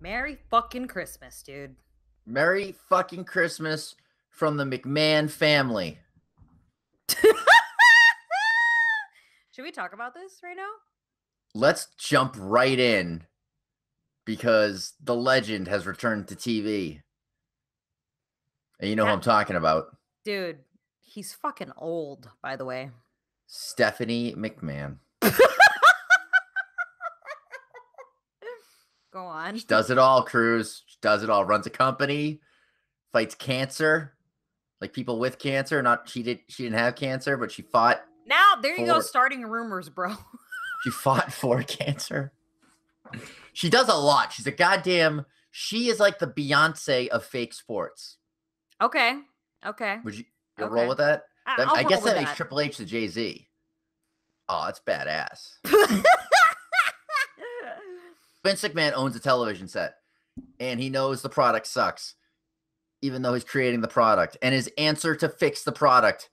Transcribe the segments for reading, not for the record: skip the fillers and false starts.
Merry fucking Christmas, dude. Merry fucking Christmas from the McMahon family. Should we talk about this right now? Let's jump right in because the legend has returned to TV. And you know who I'm talking about. Dude, he's fucking old, by the way. Stephanie McMahon. Go on. She does it all, Cruz. She does it all. Runs a company, fights cancer. Like people with cancer. She didn't have cancer, but she fought. Now, there you go, starting rumors, bro. She fought for cancer. She does a lot. She is like the Beyonce of fake sports. Okay. Would you roll with that? I guess that makes Triple H to Jay-Z. Oh, that's badass. Vince McMahon owns a television set, and he knows the product sucks, even though he's creating the product. And his answer to fix the product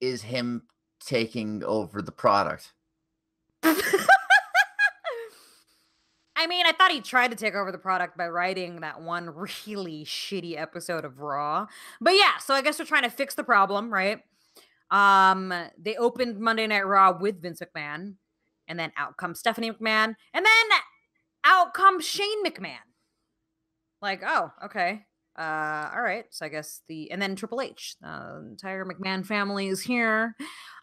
is him taking over the product. I mean, I thought he tried to take over the product by writing that one really shitty episode of Raw. But yeah, so I guess we're trying to fix the problem, right? They opened Monday Night Raw with Vince McMahon, and then out comes Stephanie McMahon, and then out comes Shane McMahon. Like, oh, okay. All right. So I guess and then Triple H, the entire McMahon family is here,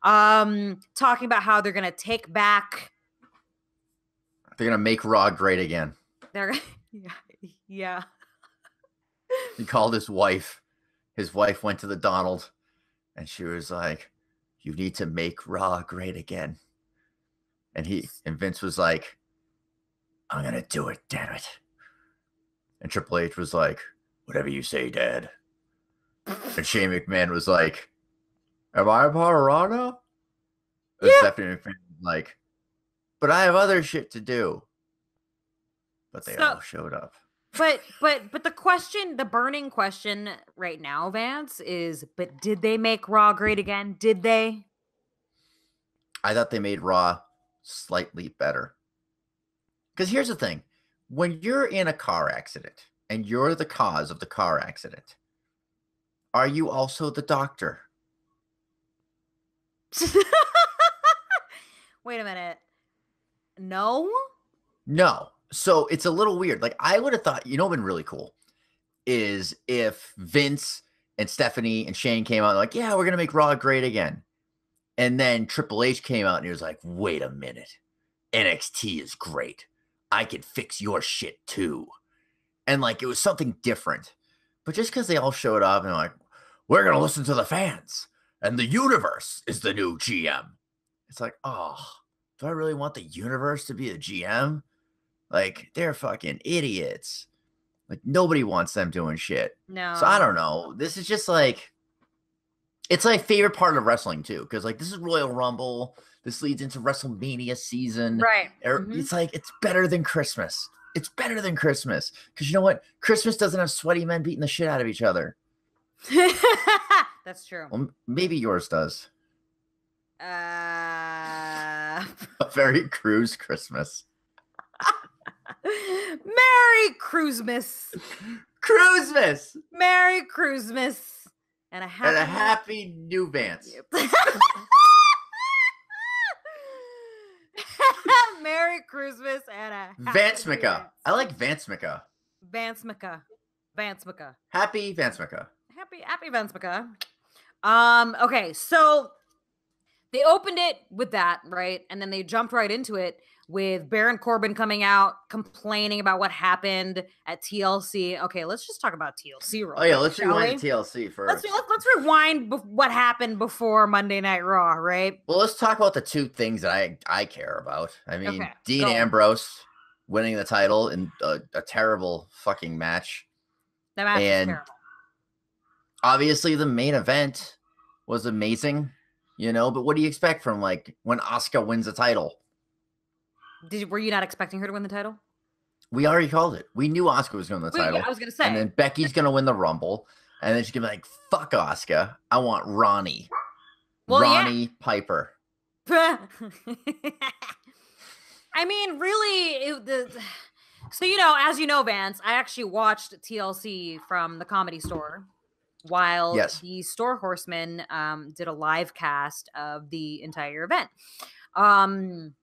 talking about how they're going to take back. They're going to make Raw great again. Yeah. He called his wife. His wife went to the Donald, and she was like, "You need to make Raw great again." And Vince was like, "I'm going to do it, damn it." And Triple H was like, "Whatever you say, Dad." And Shane McMahon was like, "Am I a part of Raw now?" And Stephanie McMahon was like, "But I have other shit to do." But they all showed up. But the burning question right now, Vance, is, but did they make Raw great again? Did they? I thought they made Raw slightly better. Because here's the thing. When you're in a car accident and you're the cause of the car accident, are you also the doctor? Wait a minute. No. So it's a little weird. Like, I would have thought, what would have been really cool is if Vince and Stephanie and Shane came out and like, yeah, we're going to make Raw great again. And then Triple H came out and he was like, wait a minute. NXT is great. I can fix your shit too. And like, it was something different. But just because they all showed up and like, we're going to listen to the fans and the universe is the new GM. It's like, oh, do I really want the universe to be a GM? Like, they're fucking idiots. Like, nobody wants them doing shit. No. So I don't know. This is just like, it's my favorite part of wrestling too. Because like, this is Royal Rumble. This leads into WrestleMania season. Right. It's like, it's better than Christmas. It's better than Christmas. Because you know what? Christmas doesn't have sweaty men beating the shit out of each other. That's true. Well, maybe yours does. A very Cruz Christmas. Merry Cruismas. Cruismas. Merry Cruismas. And a happy new Vance. Merry Christmas and a Vance Micah. I like Vance Micah. Vance Micah. Happy Vance Micah. Happy Vance Micah. Okay, so they opened it with that, right? And then they jumped right into it with Baron Corbin coming out complaining about what happened at TLC. Okay, let's just talk about TLC real quick. Let's rewind to TLC first. Let's rewind what happened before Monday Night Raw, right? Well, let's talk about the two things that I care about. I mean, okay, Dean Ambrose winning the title in a terrible fucking match. That match was terrible. Obviously, the main event was amazing, but what do you expect from like when Asuka wins a title? Were you not expecting her to win the title? We already called it. We knew Asuka was going to win the title. Yeah, I was going to say. And then Becky's going to win the Rumble. And then she's going to be like, fuck Asuka. I want Ronnie. Ronnie Piper. I mean, really, So, as you know, Vance, I actually watched TLC from the Comedy Store while Yes. the Store Horsemen did a live cast of the entire event. Um,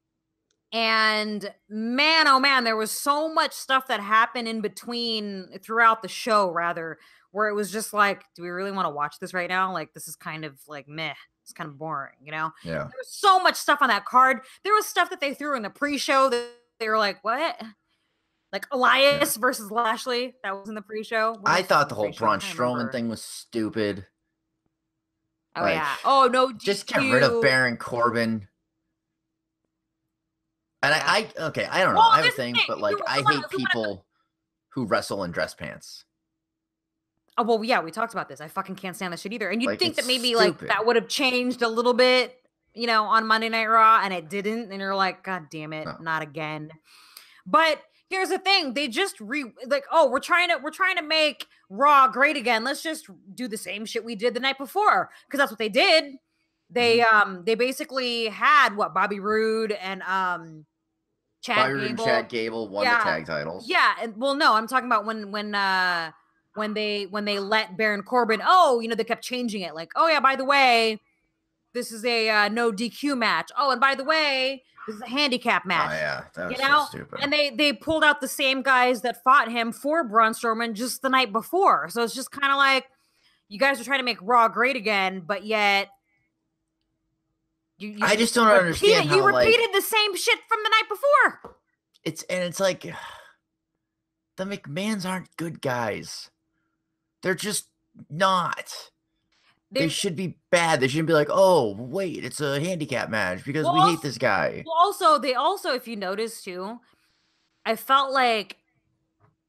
and man, oh man, there was so much stuff that happened in between throughout the show, rather, where it was just like, do we really want to watch this right now? Like, this is kind of like meh. It's kind of boring, Yeah. There was so much stuff on that card. There was stuff that they threw in the pre-show that they were like, what? Like Elias versus Lashley. That was in the pre-show. What I else was thought in the the whole pre-show? I'm Braun trying to Strowman remember. thing was stupid. Oh, Like, yeah. Oh, no DQ. just get rid of Baron Corbin. And Yeah. I don't know. Well, I have a this is thing, the thing. but like, I hate people who wrestle in dress pants. Oh, well, yeah, we talked about this. I fucking can't stand this shit either. And you'd Like, think that it's maybe like stupid. that would have changed a little bit, on Monday Night Raw, and it didn't. And you're like, God damn it, No. not again. But here's the thing: they just we're trying to make Raw great again. Let's just do the same shit we did the night before, because that's what they did. They they basically had Bobby Roode and Chad Bobby Roode Gable. and Chad Gable won the tag titles. Yeah, and well, no, I'm talking about when they let Baron Corbin. Oh, they kept changing it. Like, oh yeah, by the way, this is a no DQ match. Oh, and by the way, this is a handicap match. Oh yeah, that was so stupid. And they pulled out the same guys that fought him for Braun Strowman just the night before. So it's just kind of like you guys are trying to make Raw great again, but yet I just don't understand how you repeated the same shit from the night before. It's like the McMahons aren't good guys. They're just not. They should be bad. They shouldn't be like, oh, wait, it's a handicap match because we hate this guy. Well, they also, if you notice too, I felt like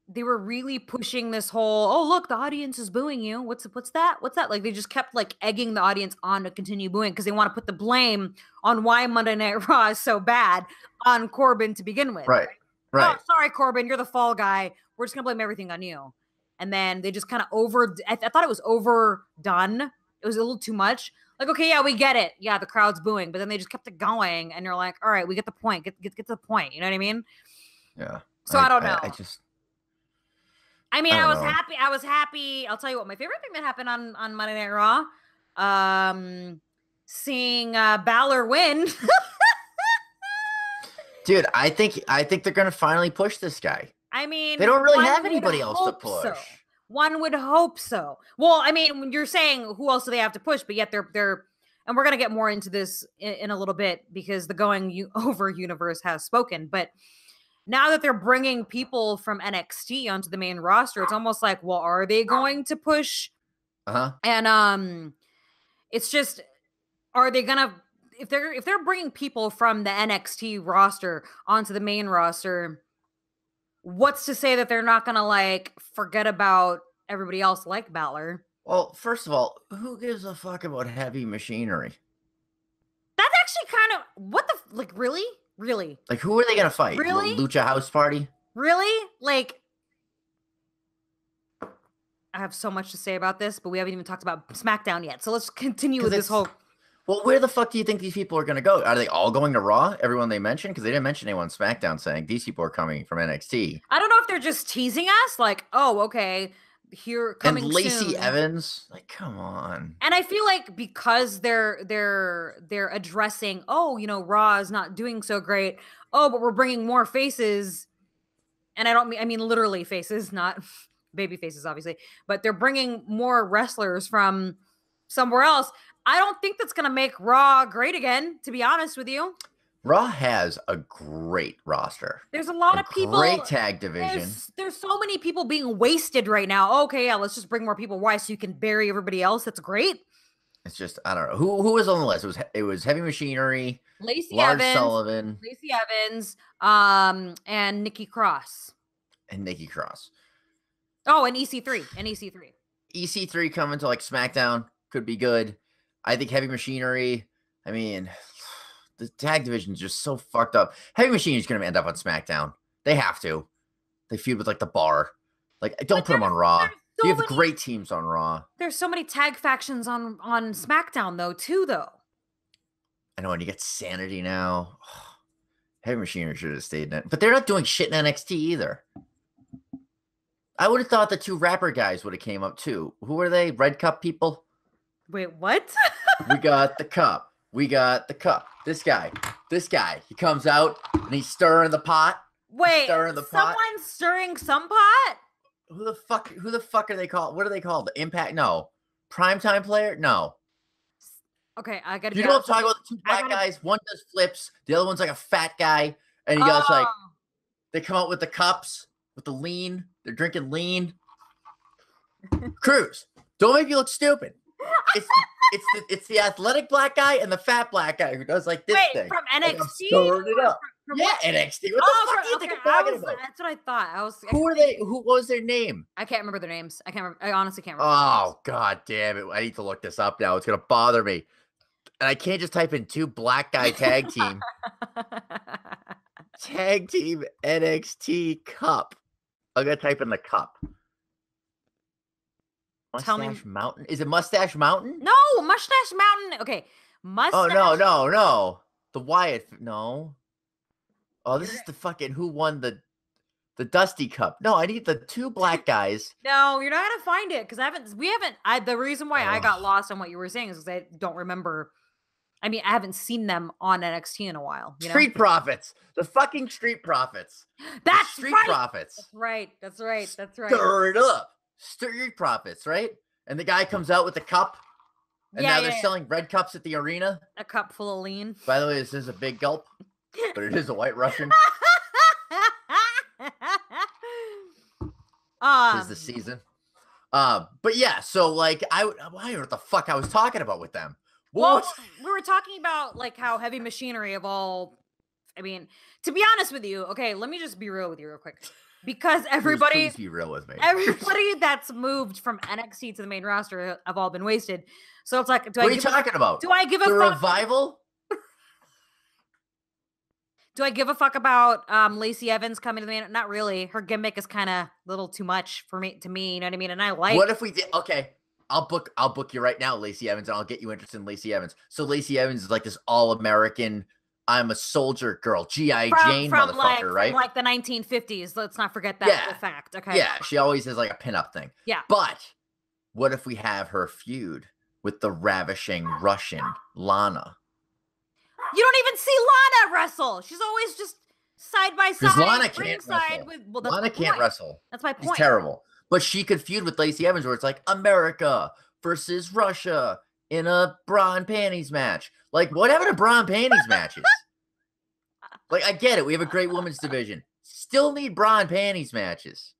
they were really pushing this whole, oh, look, the audience is booing you. What's that? What's that? Like, they just kept like egging the audience on to continue booing because they want to put the blame on why Monday Night Raw is so bad on Corbin to begin with. Right. Oh, sorry, Corbin, you're the fall guy. We're just going to blame everything on you. And then they just kind of I thought it was overdone. It was a little too much. Like, okay, yeah, we get it. Yeah, the crowd's booing. But then they just kept it going. And you're like, all right, we get the point. Get to the point. You know what I mean? Yeah. So I don't know. I was happy. I was happy. I'll tell you what, my favorite thing that happened on Monday Night Raw, seeing Balor win. Dude, I think they're gonna finally push this guy. I mean, they don't really have anybody else to push. So. One would hope so. Well, I mean, when you're saying who else do they have to push, but yet they're and we're gonna get more into this in a little bit because the Going Over universe has spoken. But now that they're bringing people from NXT onto the main roster, it's almost like, well, are they going to push? And it's just, are they gonna? If they're bringing people from the NXT roster onto the main roster, what's to say that they're not gonna like forget about everybody else like Balor? Well, first of all, who gives a fuck about heavy machinery? That's actually kind of really. Like, who are they gonna fight? Really? Lucha House Party? Really? Like, I have so much to say about this, but we haven't even talked about SmackDown yet. So let's continue with this whole. Well, where the fuck do you think these people are going to go? Are they all going to Raw? Everyone they mentioned? Because they didn't mention anyone on SmackDown saying these people are coming from NXT. I don't know if they're just teasing us, like, oh, okay, here coming soon. And Lacey Evans, like, come on. And I feel like because they're addressing, oh, Raw is not doing so great. Oh, but we're bringing more faces, and I mean literally faces, not baby faces, obviously, but they're bringing more wrestlers from somewhere else. I don't think that's going to make Raw great again, to be honest with you. Raw has a great roster. There's a lot of people. Great tag division. There's so many people being wasted right now. Okay, yeah, let's just bring more people. Why? So you can bury everybody else. That's great. It's just, I don't know. Who was on the list? It was Heavy Machinery, Lacey Sullivan, and Nikki Cross. Oh, and EC3. EC3 coming to like SmackDown could be good. I think Heavy Machinery, I mean, the tag division is just so fucked up. Heavy Machinery is going to end up on SmackDown. They have to. They feud with like the Bar. Like, don't put them on Raw. You have great teams on Raw. There's so many tag factions on SmackDown though. I know, and you get Sanity now. Heavy Machinery should have stayed in it. But they're not doing shit in NXT either. I would have thought the two rapper guys would have came up too. Who are they? Red Cup people? Wait, what? We got the cup. We got the cup. This guy. He comes out and he's stirring the pot. Wait, Stirring the pot. someone's stirring some pot? Who the fuck are they called? What are they called? The Impact? No. Primetime player? No. Okay, I gotta. You know what I'm talking about? The two black guys. One does flips. The other one's like a fat guy. And you guys like, they come out with the cups, with the lean. They're drinking lean. Cruz, don't make me look stupid. It's the athletic black guy and the fat black guy who does like this thing. From NXT? Like, stirring it up. Yeah, NXT. What the fuck do you think I'm talking about? That's what I thought. Who are they? What was their name? I can't remember their names. I honestly can't remember. Oh, god damn it. I need to look this up now. It's going to bother me. And I can't just type in two black guy tag team. Tag team NXT Cup. I'm going to type in the cup. Mustache Mountain? Is it Mustache Mountain? No, Mustache Mountain. Okay. Mustache. Oh, no. The Wyatt. No. Oh, this is the fucking who won the Dusty Cup. No, I need the two black guys. No, you're not gonna find it because the reason why I got lost on what you were saying is because I don't remember. I mean, I haven't seen them on NXT in a while. You know? Street Profits. The fucking Street Profits. That's Street right. Profits. That's right. Stir it up. Street Profits, right? And the guy comes out with the cup. And now they're selling red cups at the arena. A cup full of lean. By the way, this is a big gulp. But it is a White Russian. Tis the season. But yeah, so like I don't know what the fuck I was talking about with them. We were talking about like how Heavy Machinery of all. I mean, to be honest with you, okay, let me just be real with you real quick. Because everybody, please be real with me. Everybody that's moved from NXT to the main roster have all been wasted. So it's like, what are you talking about? Do I give a fuck? Revival? Do I give a fuck about Lacey Evans coming to the main? Not really. Her gimmick is kind of a little too much to me. You know what I mean? And I like. What if we did? Okay, I'll book you right now, Lacey Evans, and I'll get you interested in Lacey Evans. So Lacey Evans is like this all-American. I'm a soldier girl, G.I. Jane motherfucker, right? From like the 1950s. Let's not forget that fact. Okay. Yeah, she always has like a pinup thing. Yeah. But what if we have her feud with the ravishing Russian Lana? You don't even see Lana wrestle. She's always just side by side. Because Lana can't wrestle. Lana can't wrestle. That's my point. She's terrible. But she could feud with Lacey Evans where it's like America versus Russia in a bra and panties match. Like, what happened to bra and panties matches? Like, I get it. We have a great women's division. Still need bra and panties matches.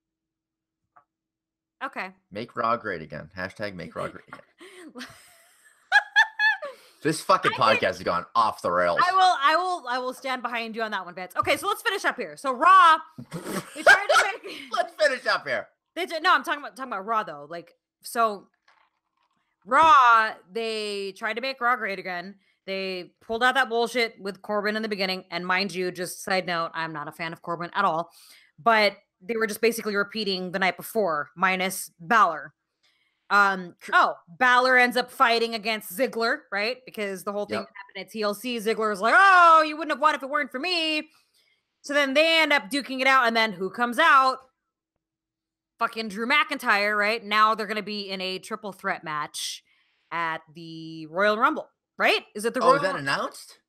Okay. Make Raw great again. Hashtag make Raw great again. This fucking podcast has gone off the rails. I will stand behind you on that one, Vance. Okay, so let's finish up here. So Raw, they tried to make. Let's finish up here. I'm talking about Raw though. Like, so Raw, they tried to make Raw great again. They pulled out that bullshit with Corbin in the beginning, and mind you, just side note, I'm not a fan of Corbin at all. But they were just basically repeating the night before, minus Balor. Balor ends up fighting against Ziggler, right? Because the whole thing happened at TLC. Ziggler was like, "Oh, you wouldn't have won if it weren't for me." So then they end up duking it out, and then who comes out? Fucking Drew McIntyre, right? Now they're going to be in a triple threat match at the Royal Rumble, right? Is it the Royal? Is that announced?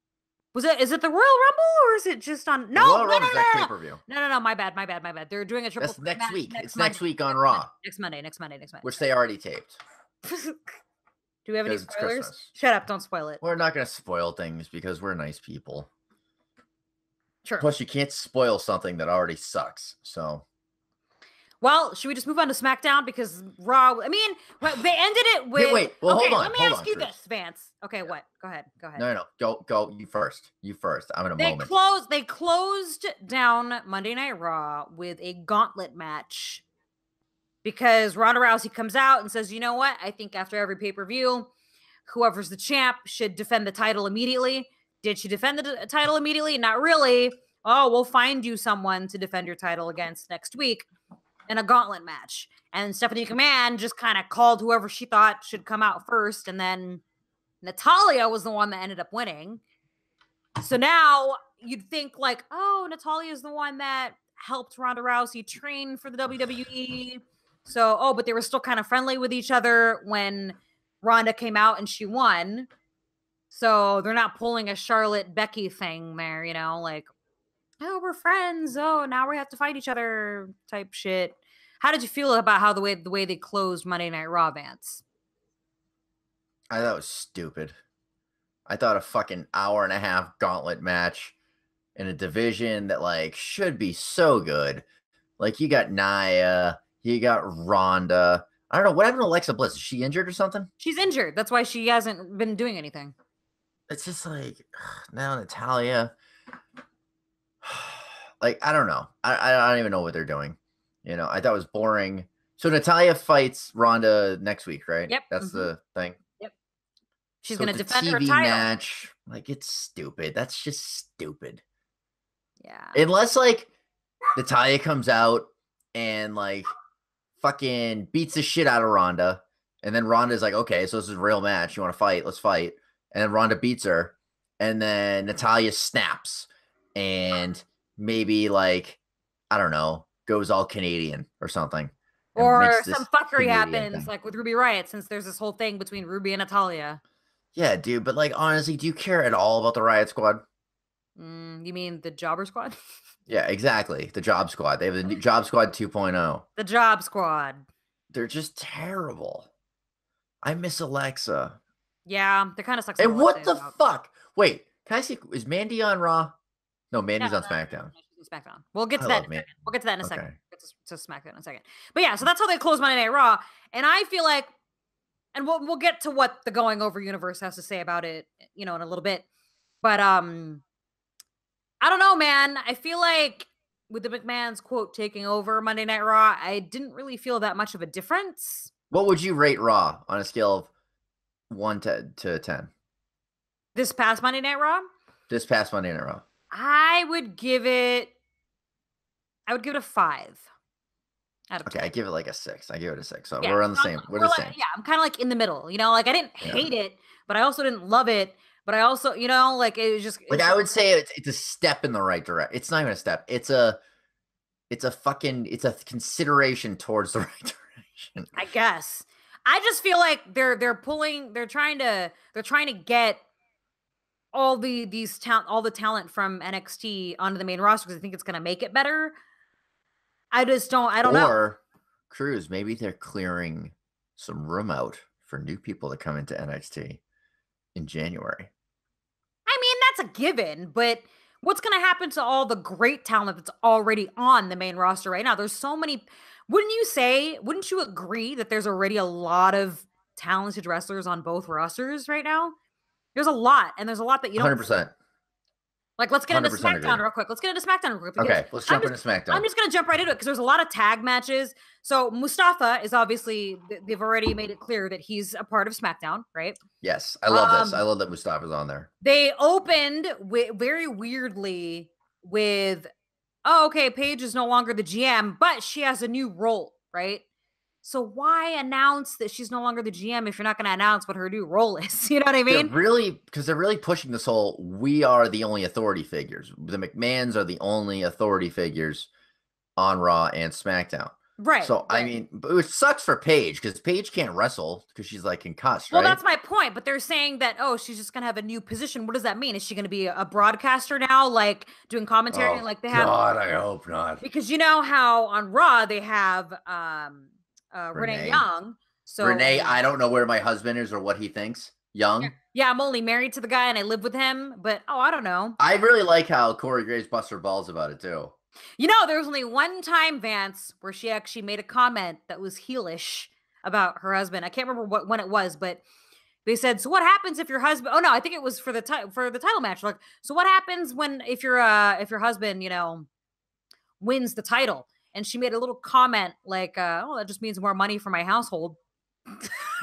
Is it the Royal Rumble or is it just on? No, Royal Rumble's that pay-per-view. No. My bad. They're doing a triple. That's next week. It's next week on Raw. Next Monday. Which they already taped. Do we have any spoilers? Shut up! Don't spoil it. We're not going to spoil things because we're nice people. Sure. Plus, you can't spoil something that already sucks. So. Well, should we just move on to SmackDown because Raw? I mean, they ended it with. Wait. Well, hold on. Let me ask you this, Vance. Okay, what? Go ahead. No. Go. You first. I'm in a moment. They closed down Monday Night Raw with a gauntlet match because Ronda Rousey comes out and says, "You know what? I think after every pay-per-view, whoever's the champ should defend the title immediately." Did she defend the title immediately? Not really. Oh, we'll find you someone to defend your title against next week. In a gauntlet match. And Stephanie McMahon just kind of called whoever she thought should come out first. And then Natalya was the one that ended up winning. So now you'd think like, oh, Natalya is the one that helped Ronda Rousey train for the WWE. So, oh, but they were still kind of friendly with each other when Ronda came out and she won. So they're not pulling a Charlotte Becky thing there, you know, like, oh, we're friends. Oh, now we have to fight each other type shit. How did you feel about how the way they closed Monday Night Raw, Vance? I thought it was stupid. I thought a fucking hour and a half gauntlet match in a division that like should be so good. Like you got Nia, you got Ronda. I don't know what happened to Alexa Bliss. Is she injured or something? She's injured. That's why she hasn't been doing anything. It's just like now Natalia. Like I don't know. I don't even know what they're doing. You know, I thought it was boring. So Natalia fights Ronda next week, right? Yep. That's the thing. Yep. She's So going to the defend her TV title. match, like it's stupid. That's just stupid. Yeah. Unless like Natalia comes out and like fucking beats the shit out of Ronda, and then Ronda's like, okay, so this is a real match. You want to fight? Let's fight. And then Ronda beats her, and then Natalia snaps, and maybe like I don't know, goes all Canadian or something. Or some fuckery happens, like with Ruby Riott, since there's this whole thing between Ruby and Natalia. Yeah, dude, but like honestly, do you care at all about the Riot Squad? You mean the Jobber Squad? Yeah, exactly. The Job Squad. They have the new Job Squad 2.0. The Job Squad. They're just terrible. I miss Alexa. Yeah, they kind of sucks. And what the fuck? Wait, can I see? Is Mandy on Raw? No, Mandy's on SmackDown. SmackDown. We'll get to that. We'll get to that in a second. Okay. Get to SmackDown in a second. But yeah, so that's how they close Monday Night Raw. And I feel like, and we'll get to what the Going Over universe has to say about it, you know, in a little bit. But I don't know, man. I feel like with the McMahon's quote taking over Monday Night Raw, I didn't really feel that much of a difference. What would you rate Raw on a scale of 1 to 10? This past Monday Night Raw? This past Monday Night Raw. I would give it a 5. Okay, I give it like a 6. I give it a 6. So yeah, we're on the same. We're the same. Yeah, I'm kind of like in the middle. You know, like I didn't hate it, but I also didn't love it. But I also, you know, like it was just like I would say it's a step in the right direction. It's not even a step. It's a consideration towards the right direction. I guess. I just feel like they're trying to get all the talent from NXT onto the main roster because I think it's gonna make it better. I don't know. Or Cruz, maybe they're clearing some room out for new people to come into NXT in January. I mean, that's a given, but what's going to happen to all the great talent that's already on the main roster right now? There's so many. Wouldn't you agree that there's already a lot of talented wrestlers on both rosters right now? There's a lot, and there's a lot that you don't. 100%. Like, let's get into SmackDown real quick. Okay, let's jump into SmackDown. I'm just going to jump right into it because there's a lot of tag matches. So Mustafa is obviously, they've already made it clear that he's a part of SmackDown, right? Yes, I love this. I love that Mustafa's on there. They opened very weirdly with, oh, okay, Paige is no longer the GM, but she has a new role, right? So why announce that she's no longer the GM if you're not going to announce what her new role is? You know what I mean? They're really pushing this whole, we are the only authority figures. The McMahons are the only authority figures on Raw and SmackDown. Right. So, right. I mean, it sucks for Paige because Paige can't wrestle because she's like concussed, well, right? that's my point. But they're saying that, oh, she's just going to have a new position. What does that mean? Is she going to be a broadcaster now, like doing commentary like they have? God, I hope not. Because you know how on Raw they have Renee Young. So Renee, I don't know where my husband is or what he thinks. Young? Yeah, I'm only married to the guy and I live with him, but I don't know. I really like how Corey Graves busts her balls about it too. You know, there was only one time, Vance, where she actually made a comment that was heelish about her husband. I can't remember when it was, but they said, "So what happens if your husband?" Oh no, I think it was for the title match. Like, so what happens if your husband, you know, wins the title? And she made a little comment like, "Oh, that just means more money for my household."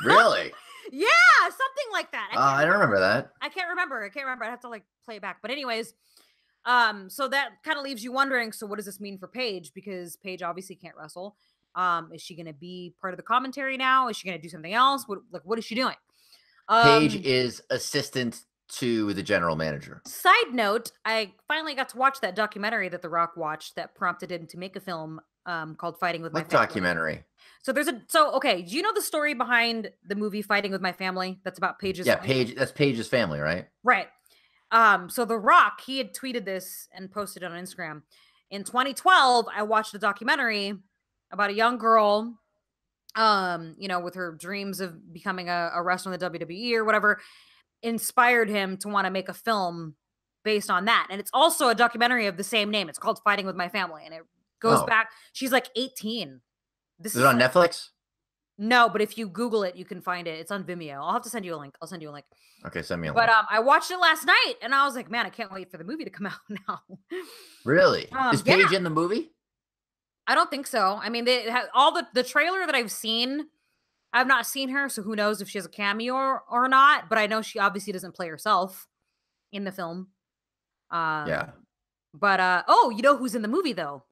Really? Yeah, something like that. I don't remember that. I can't remember. I'd have to like play it back. But anyways, so that kind of leaves you wondering, so what does this mean for Paige? Because Paige obviously can't wrestle. Is she going to be part of the commentary now? Is she going to do something else? What is she doing? Paige is assistant to the general manager. Side note, I finally got to watch that documentary that The Rock watched that prompted him to make a film called Fighting with My What Family. documentary? Okay, do you know the story behind the movie Fighting with My Family? That's about Paige's Yeah, family? Paige. That's Paige's family, right? Right. So The Rock, he had tweeted this and posted it on Instagram. In 2012, I watched a documentary about a young girl, with her dreams of becoming a wrestler in the WWE or whatever, inspired him to want to make a film based on that. And it's also a documentary of the same name. It's called Fighting with My Family. And it goes Oh, back, she's like 18. This is it is on like, Netflix? no, but if you Google it, you can find it. It's on Vimeo. I'll have to send you a link. I'll send you a link. Okay, send me a But link. I watched it last night and I was like, man, I can't wait for the movie to come out now. Really? Is Paige Yeah. in the movie? I don't think so. I mean, they have all the trailer that I've seen. I've not seen her, so who knows if she has a cameo or not. But I know she obviously doesn't play herself in the film. Yeah. But you know who's in the movie though?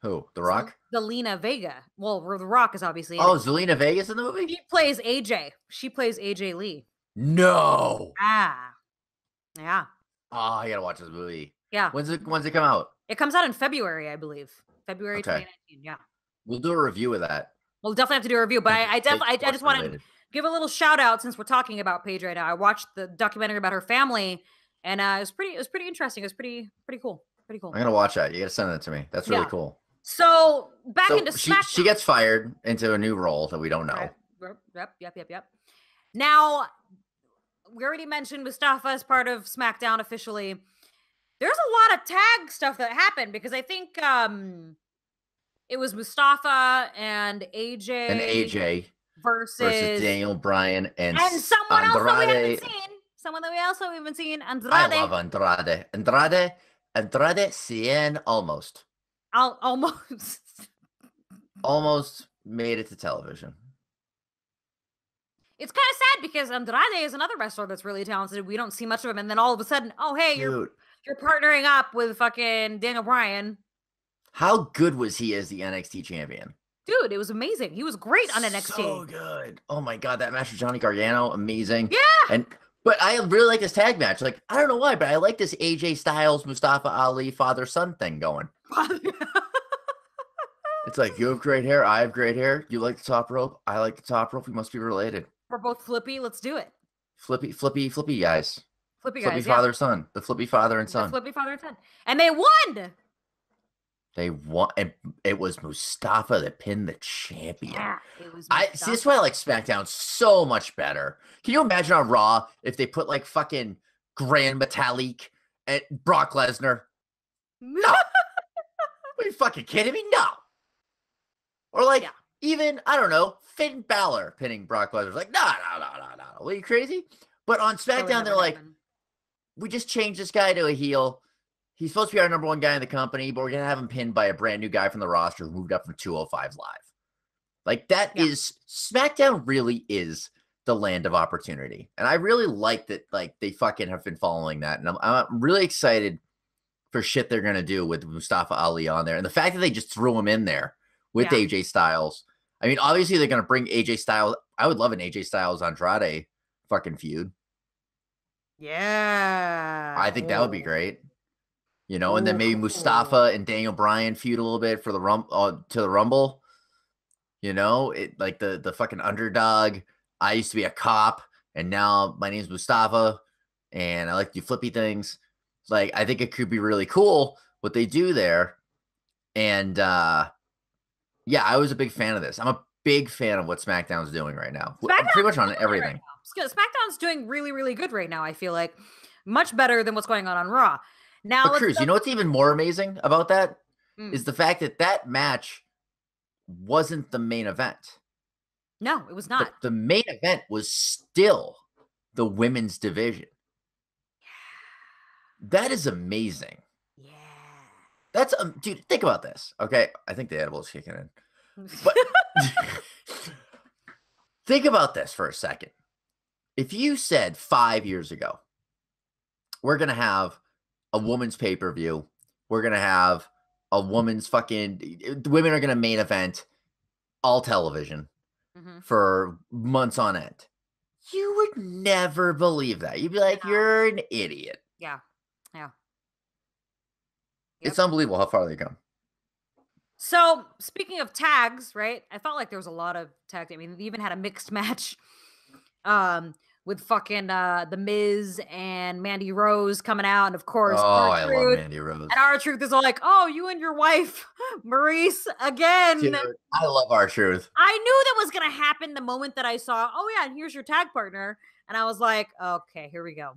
Who? The Rock? Zelina Vega. Well, The Rock is obviously in Oh, it. Zelina Vega's in the movie? She plays AJ. She plays AJ Lee. No. Ah. Yeah. Oh, I gotta watch this movie. Yeah. When's it come out? It comes out in February, I believe. February Okay. 2019. Yeah. We'll do a review of that. We'll definitely have to do a review, but I just want to Related. give a little shout out since we're talking about Paige right now. I watched the documentary about her family, and it was pretty interesting. It was pretty cool. Pretty cool. I'm gonna watch that. You gotta send it to me. That's really cool. So back So into SmackDown. she gets fired into a new role that we don't know. Right. Yep. Now, we already mentioned Mustafa as part of SmackDown officially. There's a lot of tag stuff that happened because I think it was Mustafa and AJ versus Daniel Bryan and someone Andrade. else that we haven't seen. Someone that we also haven't seen. Andrade. I love Andrade. Andrade Cien almost made it to television. It's kind of sad because Andrade is another wrestler that's really talented. We don't see much of him, and then all of a sudden, oh hey, Dude, you're partnering up with fucking Daniel Bryan. how good was he as the NXT champion? Dude, it was amazing. He was great on NXT. So good. Oh my god, that match with Johnny Gargano, amazing. Yeah. But I really like this tag match. Like, I don't know why, but I like this AJ Styles, Mustafa Ali, father-son thing going. It's like, you have great hair, I have great hair. You like the top rope, I like the top rope. We must be related. We're both flippy. Let's do it. Flippy guys. Flippy Flippy father-son. The flippy father and son. The flippy father and son. And they won! They won, and it was Mustafa that pinned the champion. Yeah, it was See, that's why I like SmackDown so much better. Can you imagine on Raw if they put like fucking Grand Metalik and Brock Lesnar? No. Are you fucking kidding me? No. Or like even, I don't know, Finn Balor pinning Brock Lesnar. Like, no. Are you crazy? But on SmackDown, they're like, we just changed this guy to a heel. He's supposed to be our number one guy in the company, but we're going to have him pinned by a brand new guy from the roster who moved up from 205 Live. Like, that is, SmackDown really is the land of opportunity. And I really like that, like, they fucking have been following that. And I'm really excited for shit they're going to do with Mustafa Ali on there. And the fact that they just threw him in there with AJ Styles. I mean, obviously, they're going to bring AJ Styles. I would love an AJ Styles Andrade fucking feud. Yeah. I think that would be great. You know, and then maybe Mustafa and Daniel Bryan feud a little bit for the to the Rumble. You know, it like the fucking underdog. I used to be a cop, and now my name's Mustafa, and I like to do flippy things. Like, I think it could be really cool what they do there. And yeah, I was a big fan of this. I'm a big fan of what SmackDown's doing right now. Pretty much on everything. SmackDown's doing really, really good right now. I feel like much better than what's going on Raw. Now, Cruz, you know what's even more amazing about that is the fact that that match wasn't the main event. No, it was not. The main event was still the women's division. That is amazing. Yeah. That's dude, think about this. Okay, I think the edible's kicking in. But think about this for a second. If you said 5 years ago, we're going to have a woman's pay-per-view, we're going to have a woman's fucking, women are going to main event all television for months on end. You would never believe that. You'd be like, you're an idiot. Yeah. Yeah. It's Yep. unbelievable how far they come. So speaking of tags, right? I felt like there was a lot of tag. I mean, they even had a mixed match, with fucking the Miz and Mandy Rose coming out, and of course Oh, our I love truth. Mandy Rose. And our truth is all like, oh, you and your wife, Maurice, again. Dude, I love our truth. I knew that was gonna happen the moment that I saw, oh yeah, and here's your tag partner. And I was like, okay, here we go.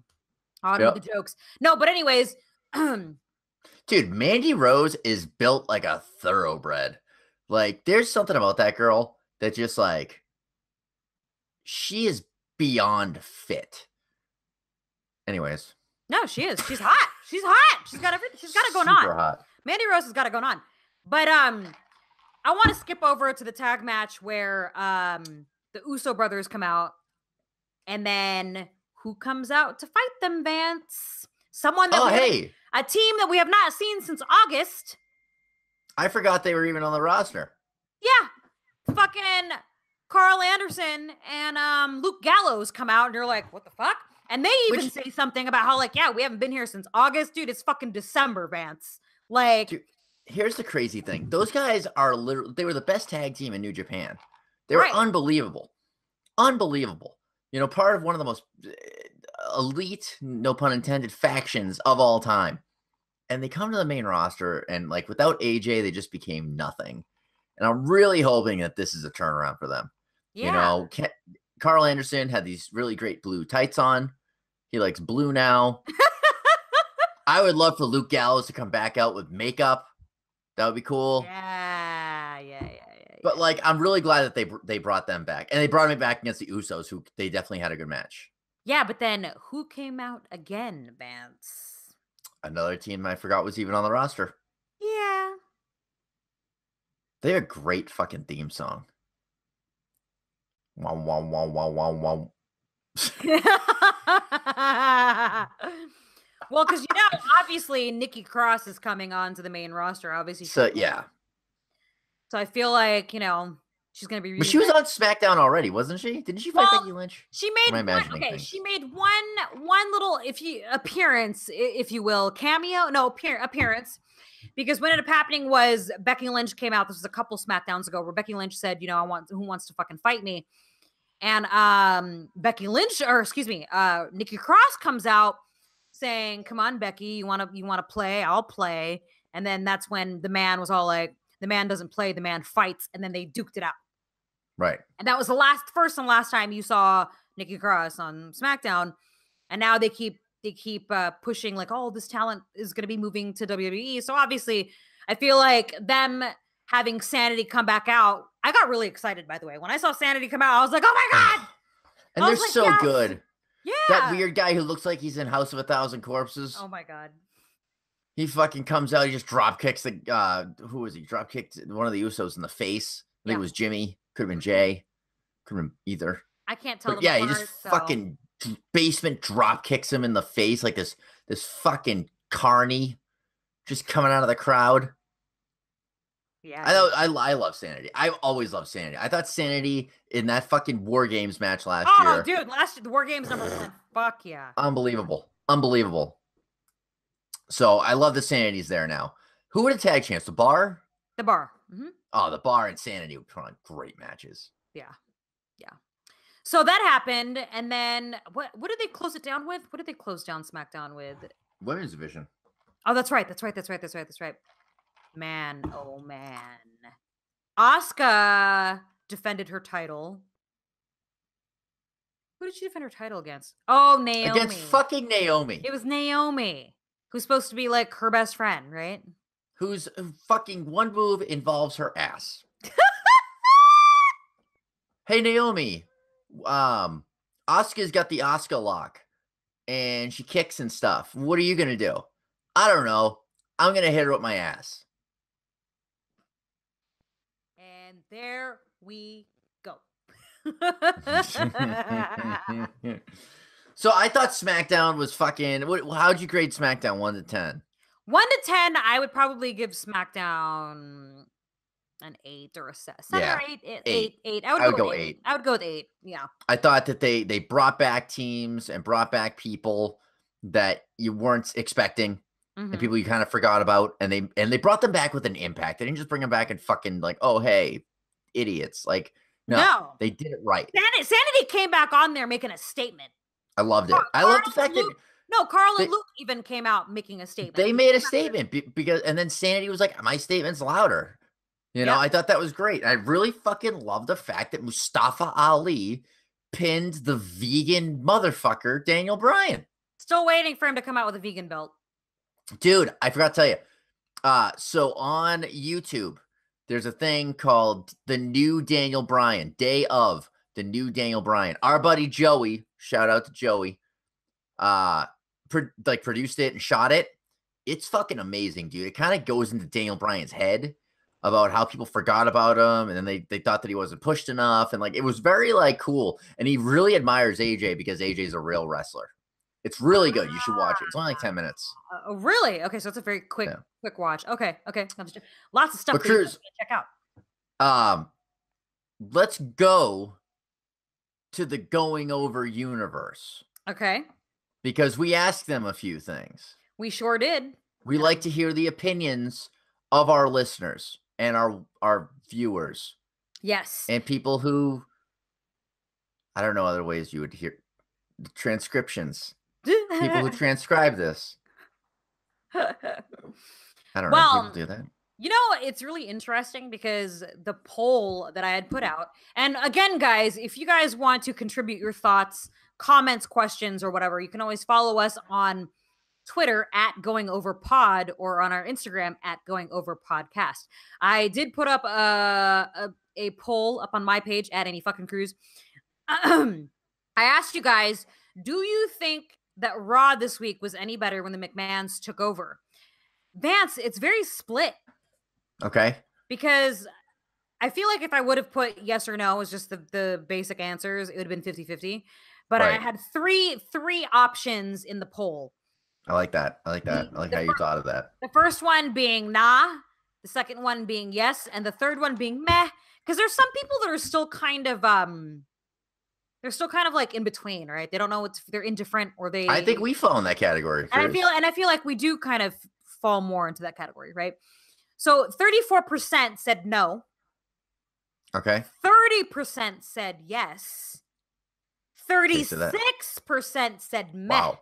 On with the jokes. No, but anyways, dude, Mandy Rose is built like a thoroughbred. Like, there's something about that girl that just like, she is beyond fit. Anyways. No, she is. She's hot. She's hot. She's got everything. She's got it going on. Hot. Mandy Rose has got it going on. But I want to skip over to the tag match where the Uso brothers come out, and then who comes out to fight them, Vance? Someone that a team that we have not seen since August. I forgot they were even on the roster. Yeah. Fucking Carl Anderson and Luke Gallows come out, and you're like, what the fuck? And they even say something about how, like, yeah, we haven't been here since August. Dude, it's fucking December, Vance. Like, dude, here's the crazy thing. Those guys are literally, they were the best tag team in New Japan. They were unbelievable. Unbelievable. You know, part of one of the most elite, no pun intended, factions of all time. And they come to the main roster, and like without AJ, they just became nothing. And I'm really hoping that this is a turnaround for them. Yeah. You know, Carl Anderson had these really great blue tights on. He likes blue now. I would love for Luke Gallows to come back out with makeup. That would be cool. Yeah. But like, I'm really glad that they brought them back, and they brought me back against the Usos, who they definitely had a good match. Yeah, but then who came out again, Vance? Another team I forgot was even on the roster. Yeah. They have a great fucking theme song. Wow, wow, wow, wow, wow, wow. Well, because obviously Nikki Cross is coming on to the main roster. Obviously, so yeah. So I feel like she's gonna be. But she was on SmackDown already, wasn't she? Didn't she fight Becky Lynch? She made she made one little appearance, if you will, cameo. No, appearance. Because what ended up happening was Becky Lynch came out. This was a couple SmackDowns ago, where Becky Lynch said, who wants to fucking fight me? And Nikki Cross comes out saying, "Come on, Becky, you want to play? I'll play." And then that's when the man was all like, "The man doesn't play, the man fights." And then they duked it out. Right. And that was the first and last time you saw Nikki Cross on SmackDown. And now they keep pushing like, oh, this talent is going to be moving to WWE. So obviously, I feel like them having Sanity come back out. I got really excited, by the way. When I saw Sanity come out, I was like, oh my God. And they're so good. Yeah. That weird guy who looks like he's in House of a Thousand Corpses. Oh my God. He fucking comes out. He just drop kicks who was he? Drop kicked one of the Usos in the face. I think it was Jimmy. Could have been Jay. Could have been either. I can't tell. He just fucking basement drop kicks him in the face like this fucking carny just coming out of the crowd. Yeah, I love Sanity. I've always loved Sanity. I thought Sanity in that fucking War Games match last year. Oh, dude, the War Games #1. Fuck yeah. Unbelievable. So I love the Sanity's there now. Who would have tag champs? The Bar? The Bar. Mm-hmm. Oh, the Bar and Sanity would put on great matches. Yeah. So that happened, and then what did they close it down with? What did they close down SmackDown with? Women's division. Oh, that's right. Man, oh man. Asuka defended her title. Who did she defend her title against? Oh, Naomi. Against fucking Naomi. It was Naomi, who's supposed to be like her best friend, right? Who's fucking one move involves her ass. Hey, Naomi. Asuka's got the Asuka lock, and she kicks and stuff. What are you gonna do? I don't know. I'm gonna hit her with my ass. And there we go. So I thought SmackDown was fucking. How'd you grade SmackDown 1 to 10? 1 to 10, I would probably give SmackDown An 8 or a 7 Yeah, or 8, 8. 8. I would I go would with go 8. 8. I would go with 8. Yeah. I thought that they brought back teams and brought back people that you weren't expecting and Mhm. people you kind of forgot about, and they brought them back with an impact. They didn't just bring them back and fucking like, oh hey, idiots. Like, no, No. they did it right. Sanity came back on there making a statement. I loved Carl it. I love the fact that Carl and they Luke even came out making a statement. they made a statement because, and then Sanity was like, my statement's louder. You know, Yep. I thought that was great. I really fucking love the fact that Mustafa Ali pinned the vegan motherfucker, Daniel Bryan. Still waiting for him to come out with a vegan belt. Dude, I forgot to tell you. So on YouTube, there's a thing called the new Daniel Bryan, Day of the new Daniel Bryan. Our buddy Joey, shout out to Joey, produced it and shot it. It's fucking amazing, dude. It kind of goes into Daniel Bryan's head about how people forgot about him, and then they thought that he wasn't pushed enough, and like it was very like cool. And he really admires AJ because AJ's a real wrestler. It's really good. You should watch it. It's only like 10 minutes. Really? Okay, so it's a very quick watch. Okay. Lots of stuff But Cruz, check out. Let's go to the Going Over universe. Okay. Because we asked them a few things. We sure did. We like to hear the opinions of our listeners and our viewers. Yes. And people who, I don't know other ways you would hear the transcriptions. People who transcribe this. I don't know if people do that. You know, it's really interesting because the poll that I had put out, and again, guys, if you guys want to contribute your thoughts, comments, questions, or whatever, you can always follow us on Twitter at Going Over Pod or on our Instagram at Going Over Podcast. I did put up a poll up on my page at Any Fucking Cruz. I asked you guys, do you think that Raw this week was any better when the McMahons took over? Vance, it's very split. Okay. Because I feel like if I would have put yes or no as just the basic answers, it would have been 50-50. But I had three options in the poll. I like that. I like how you thought of that. The first one being nah, the second one being yes, and the third one being meh. Because there's some people that are still kind of like in between, right? They don't know if they're indifferent or they. I think we fall in that category. And I feel like we do kind of fall more into that category, right? So 34% said no. Okay. 30% said yes. 36% said meh. Wow.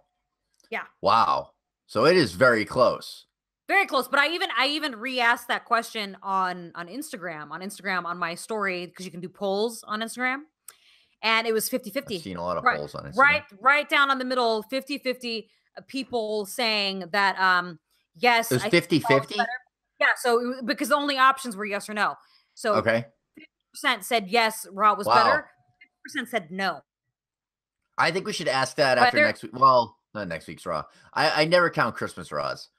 Yeah. Wow. So it is very close. Very close. But I even re-asked that question on Instagram. On my story, because you can do polls on Instagram. And it was 50-50. I've seen a lot of polls on Instagram. Right down on the middle, 50-50 people saying that yes. It was 50-50? Yeah, so because the only options were yes or no. So okay. 50% said yes, Raw was better. 50% said no. I think we should ask that after next week. Well, not next week's Raw. I never count Christmas Raws.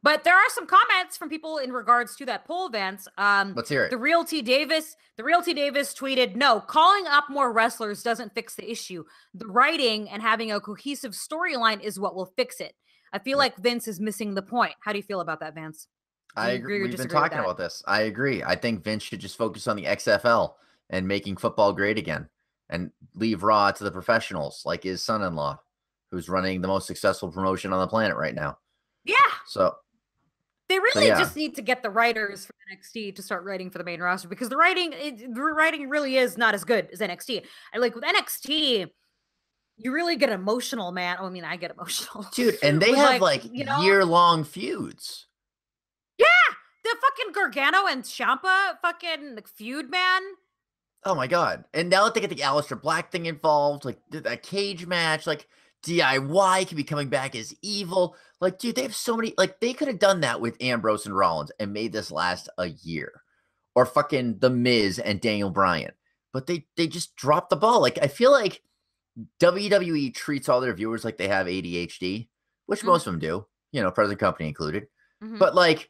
But there are some comments from people in regards to that poll, Vance. Let's hear it. The Real T Davis tweeted, no, calling up more wrestlers doesn't fix the issue. The writing and having a cohesive storyline is what will fix it. I feel like Vince is missing the point. How do you feel about that, Vance? I agree. We've been talking about this. I agree. I think Vince should just focus on the XFL and making football great again and leave Raw to the professionals like his son-in-law, who's running the most successful promotion on the planet right now. Yeah. So they really just need to get the writers for NXT to start writing for the main roster because the writing really is not as good as NXT. I like with NXT, you really get emotional, man. I mean, I get emotional. Dude, and they have year-long feuds. Yeah! The fucking Gargano and Ciampa fucking feud, man. Oh my God. And now that they get the Aleister Black thing involved, like a cage match, like DIY can be coming back as evil. Like, dude, they have so many, like they could have done that with Ambrose and Rollins and made this last a year. Or fucking The Miz and Daniel Bryan. But they just dropped the ball. Like, I feel like WWE treats all their viewers like they have ADHD, which most of them do, present company included. But like,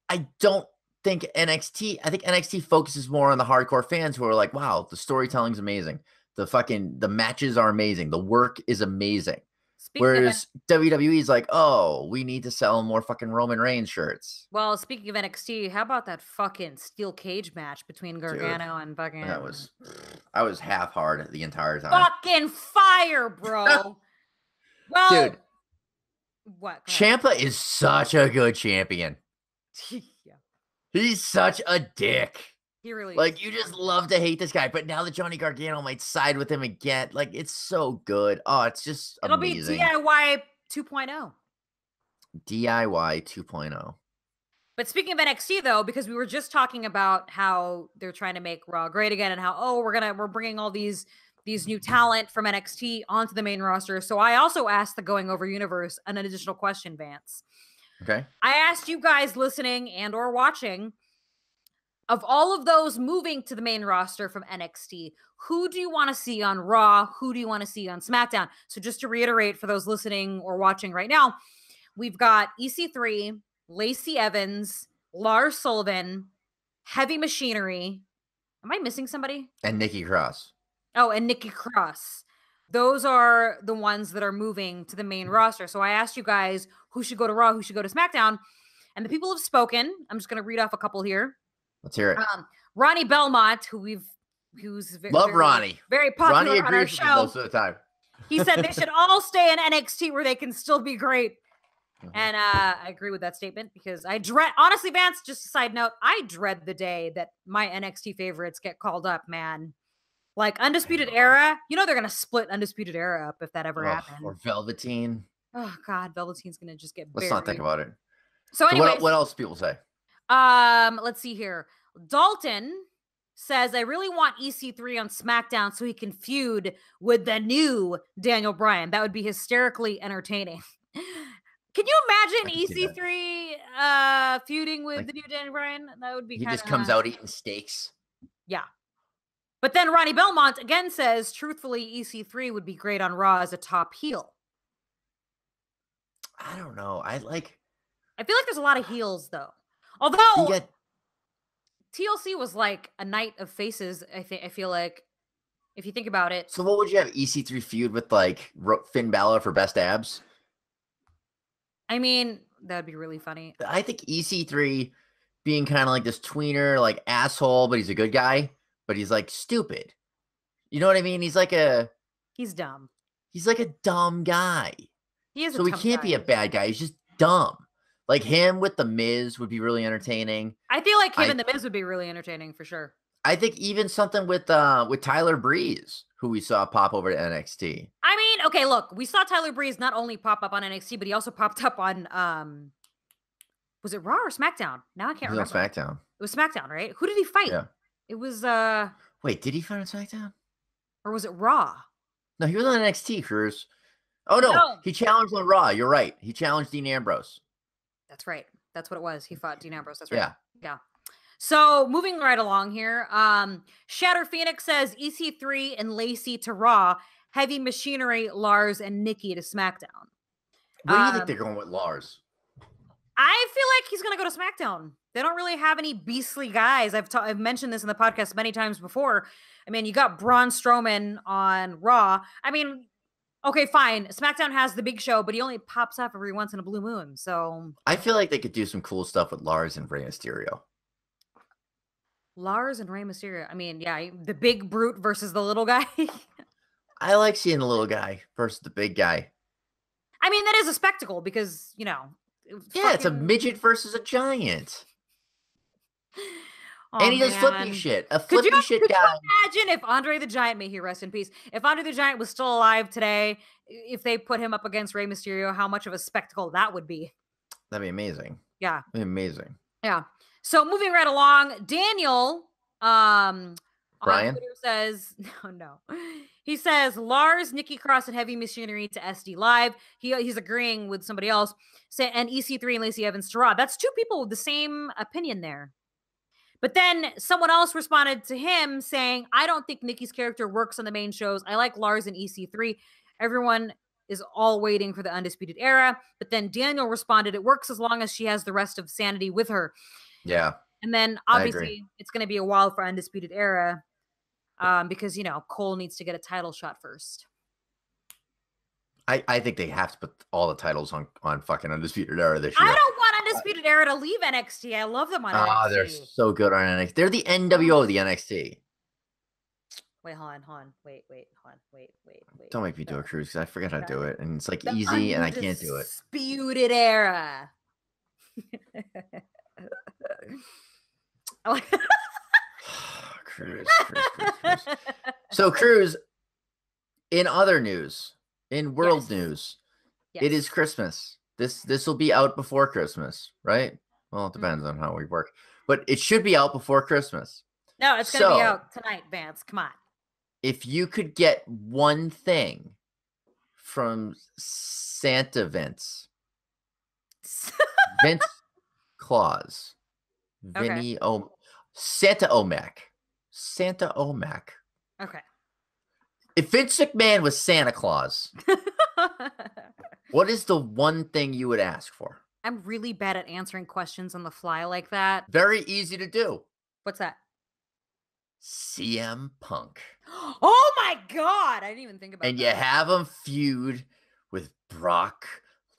I don't think I think NXT focuses more on the hardcore fans who are like, wow, the storytelling's amazing. The matches are amazing. The work is amazing. Speaking of Whereas WWE's like, oh, we need to sell more fucking Roman Reigns shirts. Well, speaking of NXT, how about that fucking steel cage match between Gargano and fucking I was half hard the entire time. fucking fire, bro. Well, Dude, what? Go ahead. Ciampa is such a good champion. Yeah, He's such a dick. he really is. Like, you just love to hate this guy, but now that Johnny Gargano might side with him again, like, it's so good. Oh, it's just It'll amazing. be DIY 2.0. DIY 2.0. But speaking of NXT though, because we were just talking about how they're trying to make Raw great again and how we're bringing all these new talent from NXT onto the main roster. So I also asked the Going Over universe an additional question, Vance. Okay. I asked you guys listening and or watching, of all of those moving to the main roster from NXT, who do you want to see on Raw? Who do you want to see on SmackDown? So just to reiterate for those listening or watching right now, we've got EC3, Lacey Evans, Lars Sullivan, Heavy Machinery. Am I missing somebody? And Nikki Cross. Oh, and Nikki Cross. Those are the ones that are moving to the main roster. So I asked you guys who should go to Raw, who should go to SmackDown. And the people have spoken. I'm just going to read off a couple here. Let's hear it. Ronnie Belmont, who's Love Ronnie. Very popular Ronnie on our agrees with me show. most of the time. He said they should all stay in NXT where they can still be great. Mhm. And I agree with that statement because honestly, Vance, just a side note, I dread the day that my NXT favorites get called up, man. Like Undisputed Era, they're going to split Undisputed Era up if that ever happens. Or Velveteen. Oh, God, Velveteen's going to just get buried. Let's not think about it. So anyways, what else do people say? Let's see here. Dalton says, I really want EC3 on SmackDown so he can feud with the new Daniel Bryan. That would be hysterically entertaining. Can you imagine EC3 feuding with the new Daniel Bryan? That would be he just comes out eating steaks. Yeah. But then Ronnie Belmont again says, truthfully, EC3 would be great on Raw as a top heel. I don't know. I feel like there's a lot of heels though. Although TLC was like a night of faces, I feel like, if you think about it. So what would you have EC3 feud with, like, Finn Balor for best abs? I mean, that'd be really funny. I think EC3 being kind of like this tweener, like, asshole, but he's a good guy, but he's, like, stupid. You know what I mean? He's dumb. He's like a dumb guy. He is. So he can't be a bad guy. He's just dumb. Like him with The Miz would be really entertaining. I feel like him and The Miz would be really entertaining for sure. I think even something with Tyler Breeze, who we saw pop over to NXT. I mean, okay, look, we saw Tyler Breeze not only pop up on NXT, but he also popped up on was it Raw or SmackDown? Now I can't remember. SmackDown. It was SmackDown, right? Who did he fight? Yeah. It was wait, did he fight on SmackDown? Or was it Raw? No, he was on NXT, Cruz. Oh no, he challenged on Raw. You're right. He challenged Dean Ambrose. That's right. That's what it was. He fought Dean Ambrose. That's right. Yeah. So moving right along here, Shatter Phoenix says EC3 and Lacey to Raw, Heavy Machinery, Lars, and Nikki to SmackDown. Where do you think they're going with Lars? I feel like he's going to go to SmackDown. They don't really have any beastly guys. I've mentioned this in the podcast many times before. I mean, you got Braun Strowman on Raw. I mean, okay, fine. SmackDown has the Big Show, but he only pops up every once in a blue moon. So I feel like they could do some cool stuff with Lars and Rey Mysterio. Lars and Rey Mysterio. I mean, yeah, the big brute versus the little guy. I like seeing the little guy versus the big guy. I mean, that is a spectacle because, it's a midget versus a giant. Oh, and he does flippy shit. A flippy shit guy. Could you imagine if Andre the Giant, may he rest in peace, if Andre the Giant was still alive today, if they put him up against Rey Mysterio, how much of a spectacle that would be? That'd be amazing. Yeah. That'd be amazing. Yeah. So moving right along, Daniel Brian on Twitter says, no. He says Lars, Nikki Cross, and Heavy Machinery to SD Live. He's agreeing with somebody else. And EC3 and Lacey Evans to Raw. That's two people with the same opinion there. But then someone else responded to him saying, I don't think Nikki's character works on the main shows. I like Lars and EC3. Everyone is all waiting for the Undisputed Era. But then Daniel responded, it works as long as she has the rest of Sanity with her. Yeah. And then obviously it's going to be a while for Undisputed Era because, Cole needs to get a title shot first. I think they have to put all the titles on fucking Undisputed Era this I year. don't want Undisputed Era to leave NXT. I love them on Ah, they're NXT. so good on NXT. They're the NWO of the NXT. Wait, hold on. Wait. Don't make me do a Cruz because I forget how to do it, and it's like The easy, and I can't do it. Undisputed Era. Cruz. So Cruz, in other news, in world news, it is Christmas. This will be out before Christmas, right? Well, it depends on how we work, but it should be out before Christmas. No, it's gonna be out tonight, Vance. Come on. If you could get one thing from Santa Vince Claus, Vinny Santa Omac. Okay. If Vince McMahon was Santa Claus, what is the one thing you would ask for? I'm really bad at answering questions on the fly like that. Very easy to do. What's that? CM Punk. Oh my God. I didn't even think about that. And you have him feud with Brock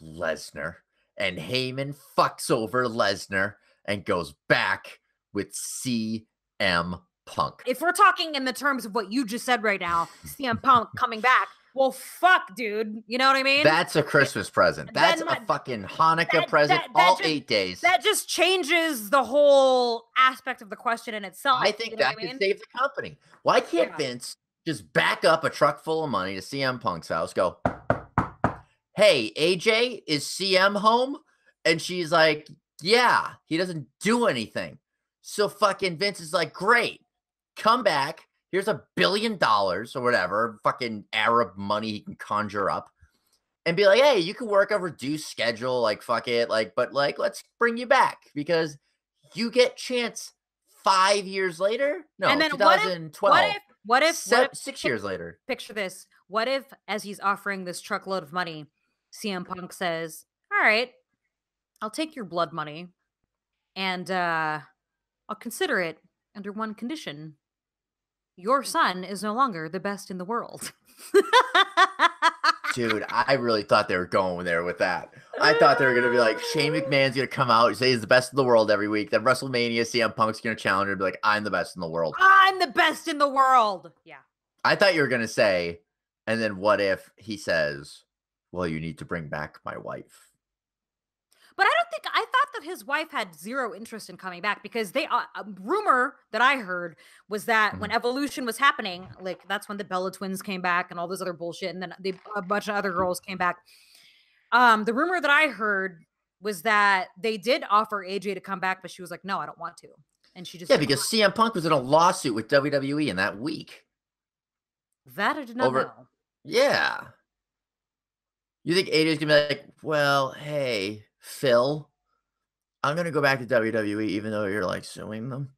Lesnar, and Heyman fucks over Lesnar and goes back with CM Punk. If we're talking in the terms of what you just said right now, CM Punk coming back, well, fuck, dude. You know what I mean? That's a Christmas present. That's a fucking Hanukkah present all 8 days. That just changes the whole aspect of the question in itself. I think that could save the company. Why can't Vince just back up a truck full of money to CM Punk's house, go, hey, AJ, is CM home? And she's like, yeah, he doesn't do anything. So fucking Vince is like, great, come back. Here's $1 billion or whatever, fucking Arab money he can conjure up, and be like, hey, you can work a reduced schedule, like, fuck it, like, but like, let's bring you back because you get chance 5 years later. No, and then 2012. What if 6 years later? Picture this. What if, as he's offering this truckload of money, CM Punk says, all right, I'll take your blood money and I'll consider it under one condition. Your son is no longer the best in the world. Dude, I really thought they were going there with that. I thought they were going to be like, Shane McMahon's going to come out and say he's the best in the world every week. Then WrestleMania, CM Punk's going to challenge her and be like, I'm the best in the world. I'm the best in the world. Yeah. I thought you were going to say, and then what if he says, well, you need to bring back my wife. But I thought that his wife had zero interest in coming back because a rumor that I heard was that when Evolution was happening, like that's when the Bella Twins came back and all this other bullshit. And then a bunch of other girls came back. The rumor that I heard was that they did offer AJ to come back, but she was like, no, I don't want to. And she just, because CM Punk was in a lawsuit with WWE in that week. That I did not know. Yeah. You think AJ's going to be like, well, hey, Phil, I'm going to go back to WWE even though you're like suing them?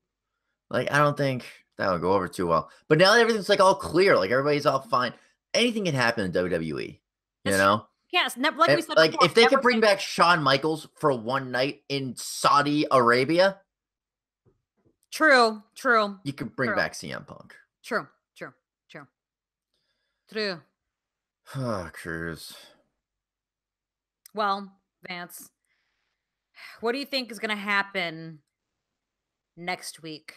Like, I don't think that would go over too well. But now that everything's like all clear, like everybody's all fine, anything can happen in WWE, you know? Yes, like we said like before, if they could bring back Shawn Michaels for one night in Saudi Arabia. True. You can bring back CM Punk. True. Oh, Cruz. Well, Vance, what do you think is going to happen next week?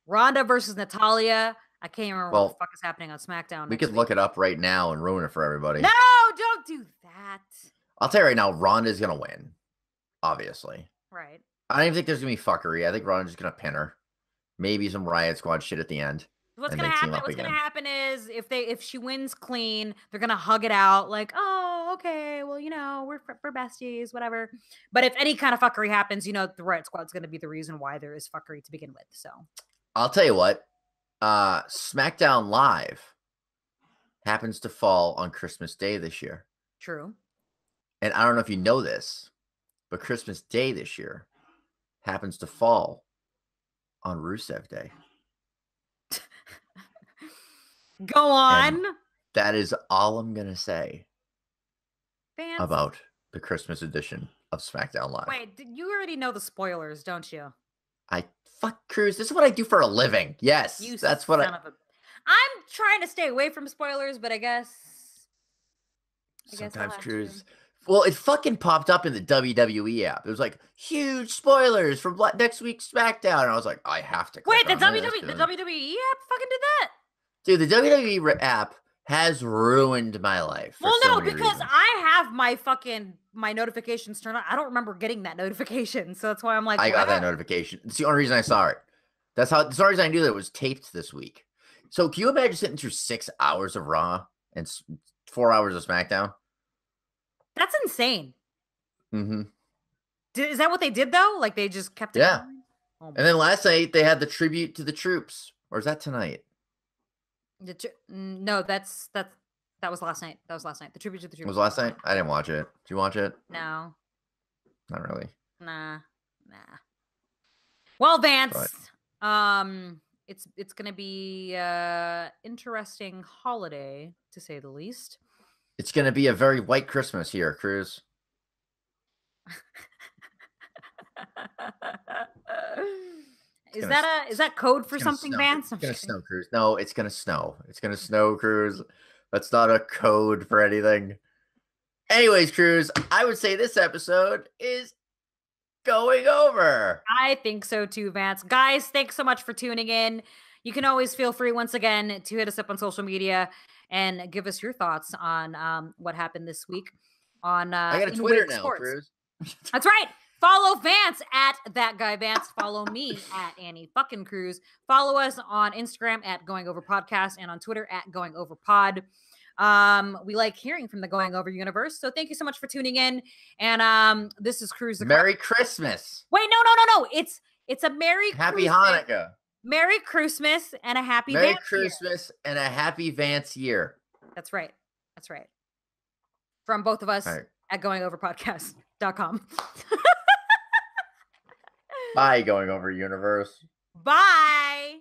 Ronda versus Natalya. I can't remember what the fuck is happening on SmackDown. We could look it up right now and ruin it for everybody. No, don't do that. I'll tell you right now, Ronda's going to win. Obviously. Right. I don't even think there's going to be fuckery. I think Ronda's going to pin her. Maybe some Riot Squad shit at the end. What's gonna happen is if she wins clean, they're gonna hug it out like, oh, okay, well, you know, we're besties, whatever. But if any kind of fuckery happens, you know, the Riot Squad's gonna be the reason why there is fuckery to begin with. So I'll tell you what, SmackDown Live happens to fall on Christmas Day this year. True. And I don't know if you know this, but Christmas Day this year happens to fall on Rusev Day. Go on. And that is all I'm going to say Vance, about the Christmas edition of SmackDown Live. Wait, you already know the spoilers, don't you? Fuck Cruz. This is what I do for a living. Yes, that's what I'm trying to stay away from spoilers, but I guess I guess I'll Sometimes have to. Cruz. Well, it fucking popped up in the WWE app. It was like huge spoilers for next week's SmackDown. And I was like, I have to click Wait, the on this. WWE app fucking did that? Dude, the WWE app has ruined my life for Well, so no, many because reasons. I have my notifications turned on. I don't remember getting that notification, so that's why I'm like, I why got that not? notification. It's the only reason I saw it. That's the only reason I knew that it was taped this week. So can you imagine sitting through 6 hours of Raw and 4 hours of SmackDown? That's insane. Mm-hmm. Is that what they did though? Like they just kept it Yeah. going? Oh And then last night they had the tribute to the troops. Or is that tonight? No, that was last night. That was last night. The tribute to the It troops was last night? I didn't watch it. Did you watch it? No, Not really. nah. Well, Vance, But it's gonna be interesting holiday to say the least. it's going to be a very white Christmas here, Cruz. Is that code for something, Snow. Vance? It's going to snow, Cruz. No, it's going to snow. It's going to snow, Cruz. That's not a code for anything. Anyways, Cruz, I would say this episode is going over. I think so too, Vance. Guys, thanks so much for tuning in. You can always feel free once again to hit us up on social media and give us your thoughts on what happened this week on I got a in Twitter Wake now, Sports. Cruz. That's right. Follow Vance at that guy Vance. Follow me at Annie fucking Cruz. Follow us on Instagram at Going Over Podcast and on Twitter at Going Over Pod. We like hearing from the Going Over universe. So thank you so much for tuning in. And this is Cruz. Merry Christmas. Wait, no. It's a Happy Christmas. Hanukkah. Merry Christmas and a happy Merry Vance Christmas year. and a happy Vance year. That's right. From both of us right. at goingoverpodcast.com. Bye, Going Over Universe. Bye.